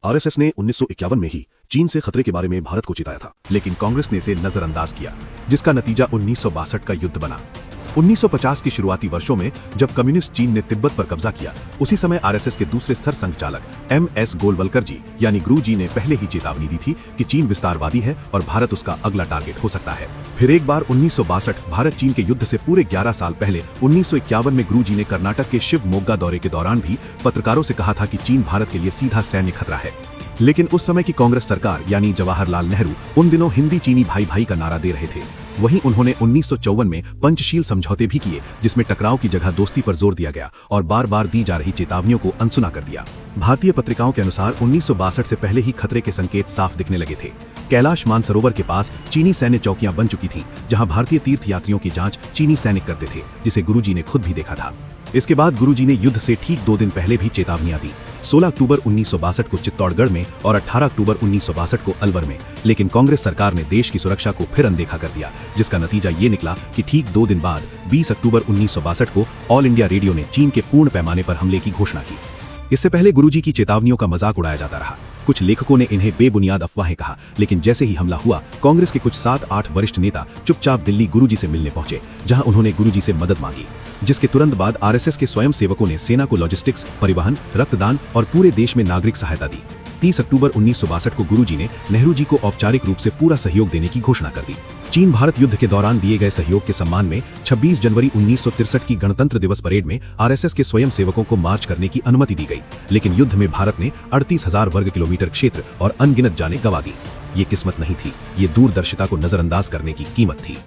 RSS ने 1951 में ही चीन से खतरे के बारे में भारत को चिताया था, लेकिन कांग्रेस ने इसे नजरअंदाज किया, जिसका नतीजा 1962 का युद्ध बना। 1950 के शुरुआती वर्षों में जब कम्युनिस्ट चीन ने तिब्बत पर कब्जा किया, उसी समय आरएसएस के दूसरे सरसंघचालक एमएस गोलवलकर जी यानी गुरु जी ने पहले ही चेतावनी दी थी कि चीन विस्तारवादी है और भारत उसका अगला टारगेट हो सकता है। फिर एक बार 1962 भारत चीन के युद्ध से पूरे 11 साल पहले 1951 में गुरु जी ने कर्नाटक के शिवमोग्गा दौरे के दौरान भी पत्रकारों से कहा था कि चीन भारत के लिए सीधा सैन्य खतरा है। लेकिन उस समय की कांग्रेस सरकार यानी जवाहरलाल नेहरू उन दिनों हिंदी चीनी भाई भाई का नारा दे रहे थे। वहीं उन्होंने 1954 में पंचशील समझौते भी किए, जिसमें टकराव की जगह दोस्ती पर जोर दिया गया और बार बार दी जा रही चेतावनियों को अनसुना कर दिया। भारतीय पत्रिकाओं के अनुसार 1962 से पहले ही खतरे के संकेत साफ दिखने लगे थे। कैलाश मानसरोवर के पास चीनी सैन्य चौकियां बन चुकी थीं, जहां भारतीय तीर्थयात्रियों की जांच चीनी सैनिक करते थे, जिसे गुरुजी ने खुद भी देखा था। इसके बाद गुरुजी ने युद्ध से ठीक 2 दिन पहले भी चेतावनियां दी, 16 अक्टूबर 1962 को चित्तौड़गढ़ में और 18 अक्टूबर 1962 को अलवर में। लेकिन कांग्रेस सरकार ने देश की सुरक्षा को फिर अनदेखा कर दिया, जिसका नतीजा ये निकला कि ठीक 2 दिन बाद 20 अक्टूबर 1962 को ऑल इंडिया रेडियो ने चीन के पूर्ण पैमाने पर हमले की घोषणा की। इससे पहले गुरुजी की चेतावनियों का मजाक उड़ाया जाता रहा। कुछ लेखकों ने इन्हें बेबुनियाद अफवाहें कहा, लेकिन जैसे ही हमला हुआ, कांग्रेस के कुछ 7-8 वरिष्ठ नेता चुपचाप दिल्ली गुरुजी से मिलने पहुंचे, जहां उन्होंने गुरुजी से मदद मांगी। जिसके तुरंत बाद आरएसएस के स्वयं सेवकों ने सेना को लॉजिस्टिक्स, परिवहन, रक्तदान और पूरे देश में नागरिक सहायता दी। 30 अक्टूबर 1962 को गुरुजी ने नेहरू जी को औपचारिक रूप से पूरा सहयोग देने की घोषणा कर दी। चीन भारत युद्ध के दौरान दिए गए सहयोग के सम्मान में 26 जनवरी 1963 की गणतंत्र दिवस परेड में आरएसएस के स्वयं सेवकों को मार्च करने की अनुमति दी गई। लेकिन युद्ध में भारत ने 38,000 वर्ग किलोमीटर क्षेत्र और अनगिनत जानें गंवा दी। ये किस्मत नहीं थी, ये दूरदर्शिता को नजरअंदाज करने की कीमत थी।